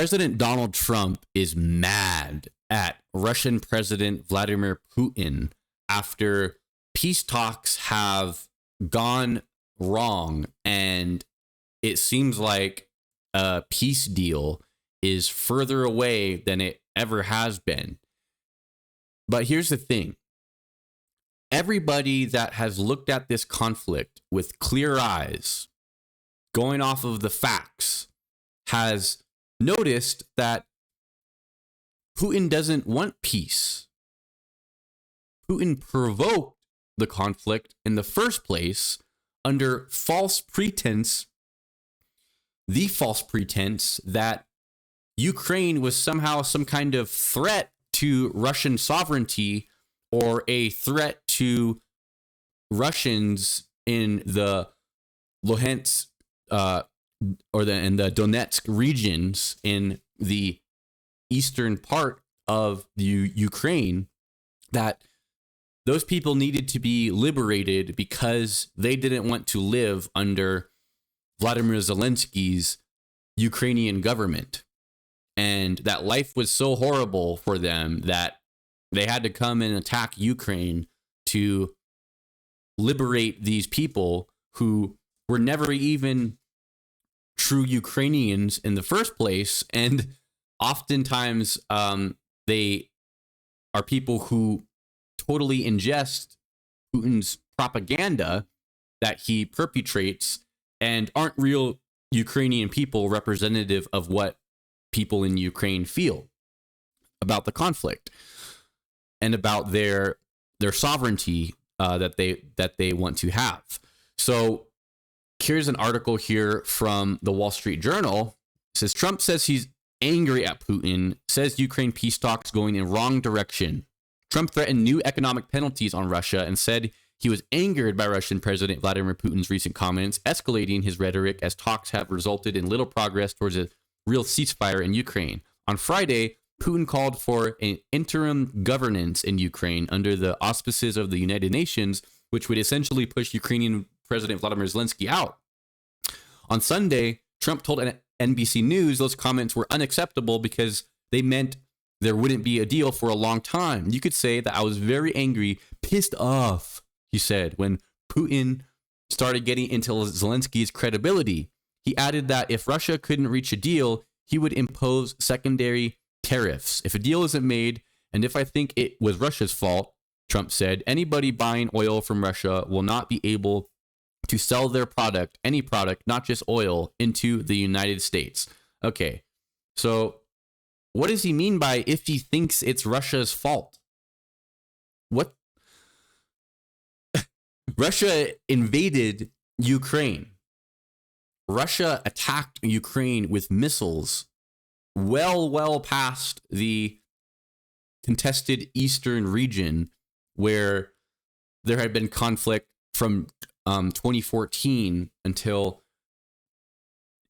President Donald Trump is mad at Russian President Vladimir Putin after peace talks have gone wrong, and it seems like a peace deal is further away than it ever has been. But here's the thing. Everybody that has looked at this conflict with clear eyes, going off of the facts, has noticed that Putin doesn't want peace. Putin provoked the conflict in the first place under the false pretense that Ukraine was somehow some kind of threat to Russian sovereignty or a threat to Russians in the Luhansk in the Donetsk regions in the eastern part of the Ukraine, that those people needed to be liberated because they didn't want to live under Vladimir Zelensky's Ukrainian government. And that life was so horrible for them that they had to come and attack Ukraine to liberate these people who were never even true Ukrainians in the first place. And oftentimes they are people who totally ingest Putin's propaganda that he perpetrates and aren't real Ukrainian people representative of what people in Ukraine feel about the conflict and about their sovereignty that they want to have. So here's an article here from the Wall Street Journal. It says Trump says he's angry at Putin, says Ukraine peace talks going in wrong direction. Trump threatened new economic penalties on Russia and said he was angered by Russian President Vladimir Putin's recent comments, escalating his rhetoric as talks have resulted in little progress towards a real ceasefire in Ukraine. On Friday, Putin called for an interim governance in Ukraine under the auspices of the United Nations, which would essentially push Ukrainian President Vladimir Zelensky out. On Sunday, Trump told NBC News those comments were unacceptable because they meant there wouldn't be a deal for a long time. You could say that I was very angry, pissed off, he said, when Putin started getting into Zelensky's credibility. He added that if Russia couldn't reach a deal, he would impose secondary tariffs. If a deal isn't made, and if I think it was Russia's fault, Trump said, anybody buying oil from Russia will not be able to sell their product, any product, not just oil, into the United States. Okay, so what does he mean by if he thinks it's Russia's fault? What? Russia invaded Ukraine. Russia attacked Ukraine with missiles well past the contested eastern region where there had been conflict from 2014 until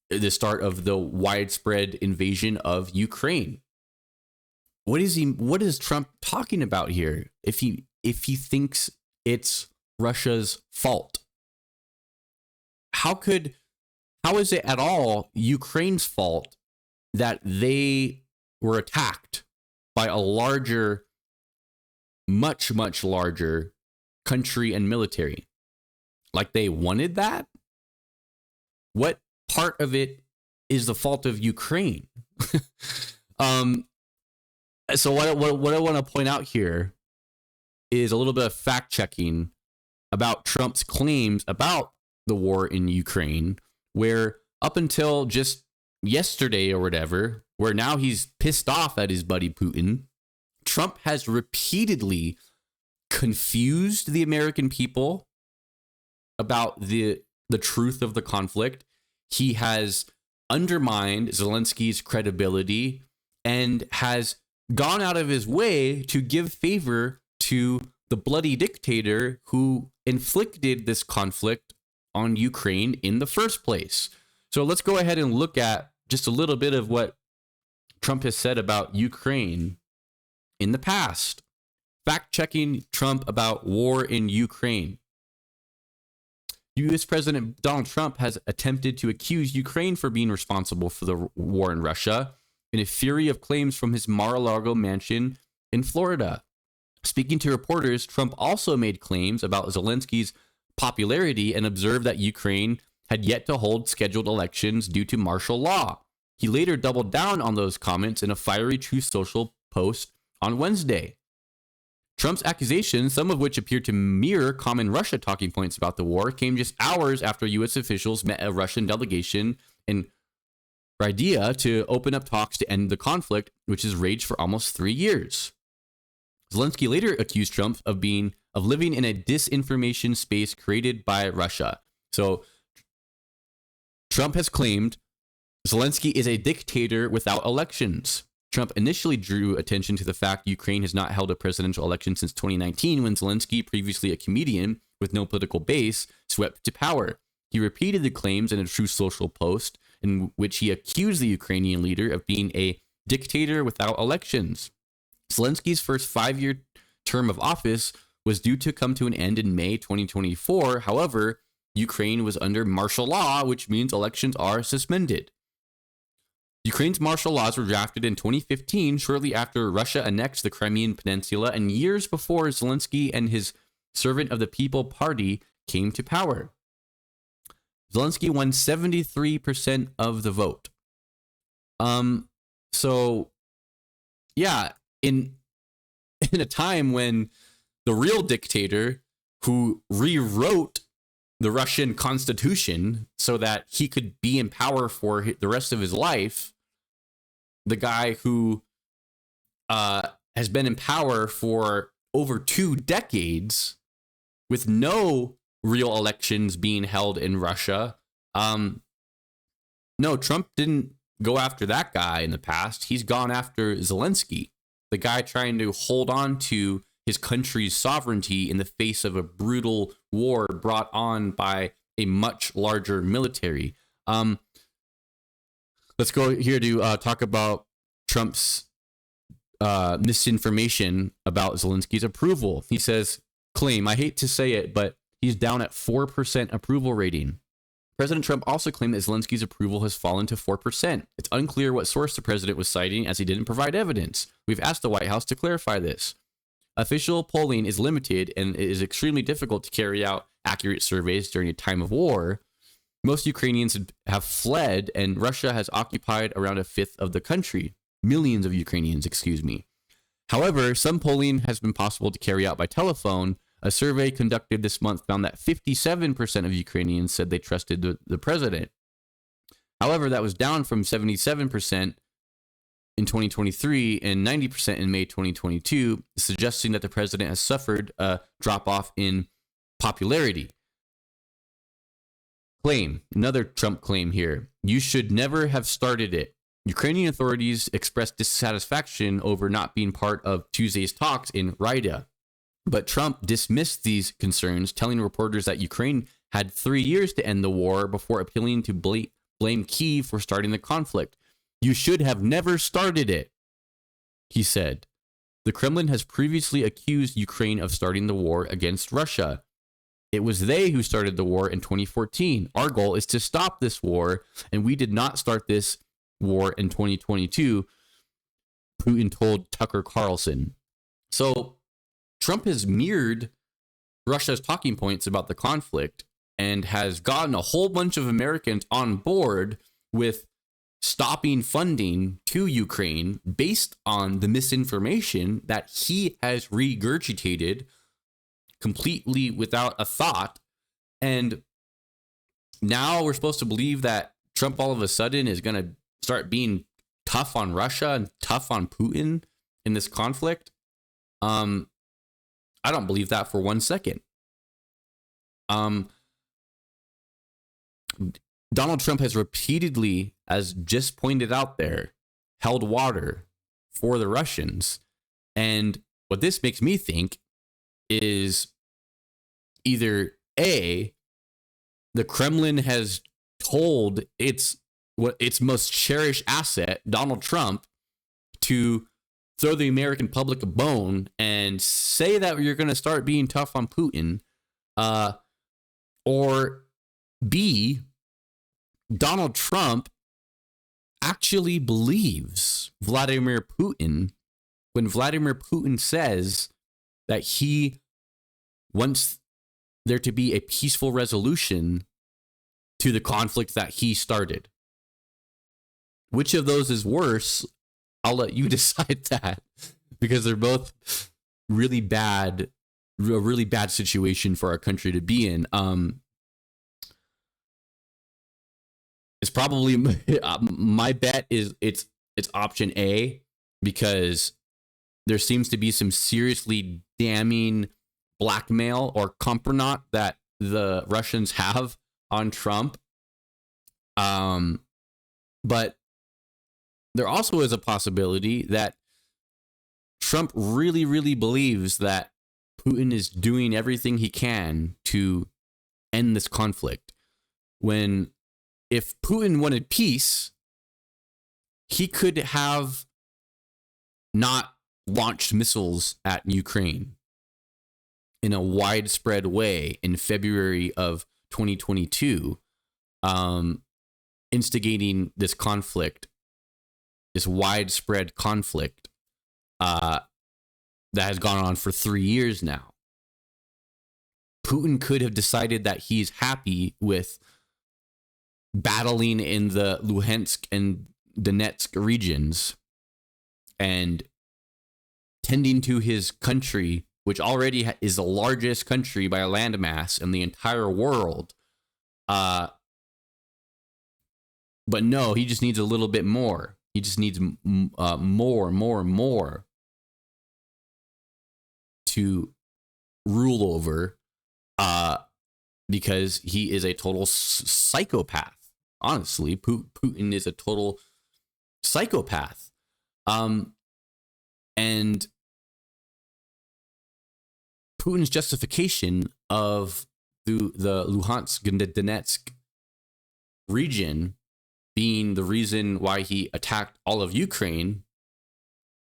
the start of the widespread invasion of Ukraine. What is Trump talking about here? If he thinks it's Russia's fault, how is it at all Ukraine's fault that they were attacked by a larger, much larger country and military? Like they wanted that? What part of it is the fault of Ukraine? So what I want to point out here is a little bit of fact checking about Trump's claims about the war in Ukraine, where up until just yesterday or whatever, where now he's pissed off at his buddy Putin, Trump has repeatedly confused the American people about the truth of the conflict. He has undermined Zelensky's credibility and has gone out of his way to give favor to the bloody dictator who inflicted this conflict on Ukraine in the first place. So let's go ahead and look at just a little bit of what Trump has said about Ukraine in the past. Fact-checking Trump about war in Ukraine. U.S. President Donald Trump has attempted to accuse Ukraine for being responsible for the war in Russia. in a fury of claims from his Mar-a-Lago mansion in Florida. Speaking to reporters, Trump also made claims about Zelensky's popularity and observed that Ukraine had yet to hold scheduled elections due to martial law. He later doubled down on those comments in a fiery Truth Social post on Wednesday. Trump's accusations, some of which appeared to mirror common Russia talking points about the war, came just hours after U.S. officials met a Russian delegation in Riyadh to open up talks to end the conflict, which has raged for almost 3 years. Zelensky later accused Trump of living in a disinformation space created by Russia. So Trump has claimed Zelensky is a dictator without elections. Trump initially drew attention to the fact Ukraine has not held a presidential election since 2019, when Zelensky, previously a comedian with no political base, swept to power. He repeated the claims in a Truth Social post in which he accused the Ukrainian leader of being a dictator without elections. Zelensky's first 5-year term of office was due to come to an end in May 2024. However, Ukraine was under martial law, which means elections are suspended. Ukraine's martial laws were drafted in 2015, shortly after Russia annexed the Crimean Peninsula and years before Zelensky and his Servant of the People Party came to power. Zelensky won 73% of the vote. So, yeah, in a time when the real dictator who rewrote the Russian constitution so that he could be in power for the rest of his life, the guy who has been in power for over 2 decades with no real elections being held in Russia. No, Trump didn't go after that guy in the past. He's gone after Zelensky, the guy trying to hold on to his country's sovereignty in the face of a brutal war brought on by a much larger military. Let's go here to talk about Trump's misinformation about Zelensky's approval. He says, claim, I hate to say it, but he's down at 4% approval rating. President Trump also claimed that Zelensky's approval has fallen to 4%. It's unclear what source the president was citing, as he didn't provide evidence. We've asked the White House to clarify this. Official polling is limited, and it is extremely difficult to carry out accurate surveys during a time of war. Most Ukrainians have fled, and Russia has occupied around 1/5 of the country. Millions of Ukrainians, excuse me. However, some polling has been possible to carry out by telephone. A survey conducted this month found that 57% of Ukrainians said they trusted the president. However, that was down from 77% in 2023 and 90% in May 2022, suggesting that the president has suffered a drop-off in popularity. Claim, another Trump claim here. You should never have started it. Ukrainian authorities expressed dissatisfaction over not being part of Tuesday's talks in Riyadh. But Trump dismissed these concerns, telling reporters that Ukraine had 3 years to end the war before appealing to blame Kyiv for starting the conflict. You should have never started it, he said. The Kremlin has previously accused Ukraine of starting the war against Russia. It was they who started the war in 2014. Our goal is to stop this war, and we did not start this war in 2022, Putin told Tucker Carlson. So Trump has mirrored Russia's talking points about the conflict and has gotten a whole bunch of Americans on board with stopping funding to Ukraine based on the misinformation that he has regurgitated completely without a thought. And now we're supposed to believe that Trump all of a sudden is going to start being tough on Russia and tough on Putin in this conflict. I don't believe that for 1 second. Donald Trump has repeatedly, as just pointed out there, held water for the Russians. And what this makes me think is either A, the Kremlin has told its most cherished asset, Donald Trump, to throw the American public a bone and say that you're going to start being tough on Putin, or B, Donald Trump actually believes Vladimir Putin when Vladimir Putin says that he wants there to be a peaceful resolution to the conflict that he started? Which of those is worse? I'll let you decide that, because they're both really bad, a really bad situation for our country to be in. It's probably my bet is it's option A, because there seems to be some seriously damning blackmail or compromise that the Russians have on Trump. But there also is a possibility that Trump really, really believes that Putin is doing everything he can to end this conflict. When, if Putin wanted peace, he could have not launched missiles at Ukraine in a widespread way in February of 2022, instigating this conflict, this widespread conflict that has gone on for 3 years now. Putin could have decided that he's happy with battling in the Luhansk and Donetsk regions and tending to his country, which already is the largest country by landmass in the entire world. But no, he just needs a little bit more. He just needs more to rule over, because he is a total psychopath. Honestly, Putin is a total psychopath. And Putin's justification of the Luhansk and the Donetsk region being the reason why he attacked all of Ukraine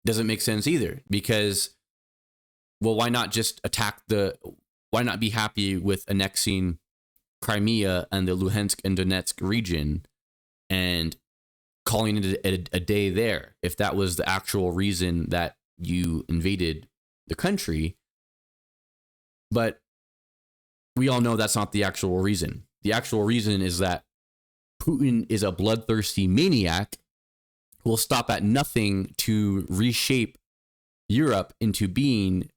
doesn't make sense either. Because, well, why not just why not be happy with annexing Crimea and the Luhansk and Donetsk region and calling it a day there, if that was the actual reason that you invaded the country? But we all know that's not the actual reason. The actual reason is that Putin is a bloodthirsty maniac who will stop at nothing to reshape Europe into being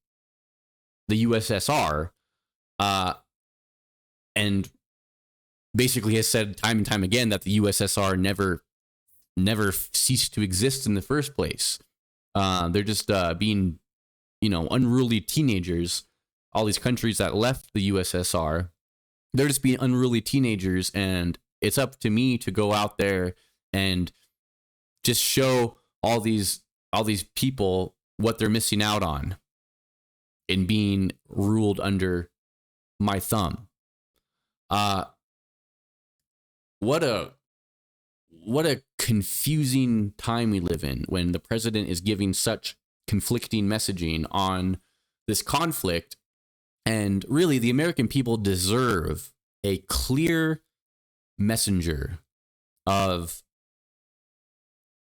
the USSR, and basically has said time and time again that the USSR never ceased to exist in the first place. They're just being, unruly teenagers. All these countries that left the USSR, they're just being unruly teenagers, and it's up to me to go out there and just show all these people what they're missing out on in being ruled under my thumb. What a confusing time we live in when the president is giving such conflicting messaging on this conflict. And really, the American people deserve a clear messenger of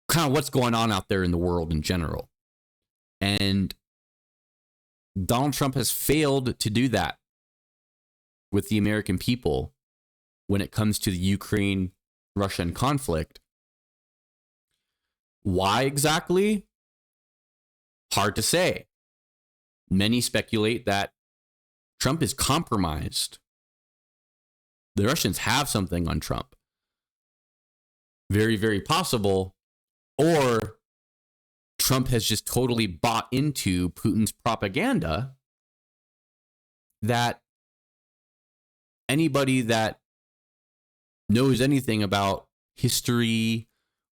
kind of what's going on out there in the world in general. And Donald Trump has failed to do that with the American people when it comes to the Ukraine-Russian conflict. Why exactly? Hard to say. Many speculate that Trump is compromised. The Russians have something on Trump. Very, very possible. Or Trump has just totally bought into Putin's propaganda that anybody that knows anything about history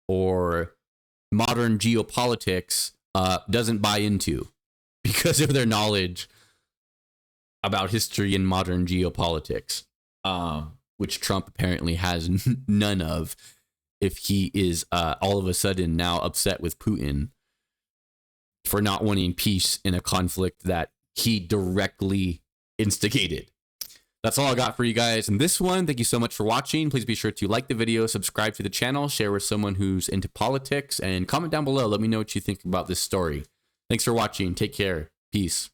or modern geopolitics doesn't buy into, because of their knowledge about history and modern geopolitics, which Trump apparently has none of, if he is all of a sudden now upset with Putin for not wanting peace in a conflict that he directly instigated. That's all I got for you guys in this one. Thank you so much for watching. Please be sure to like the video, subscribe to the channel, share with someone who's into politics, and comment down below. Let me know what you think about this story. Thanks for watching. Take care. Peace.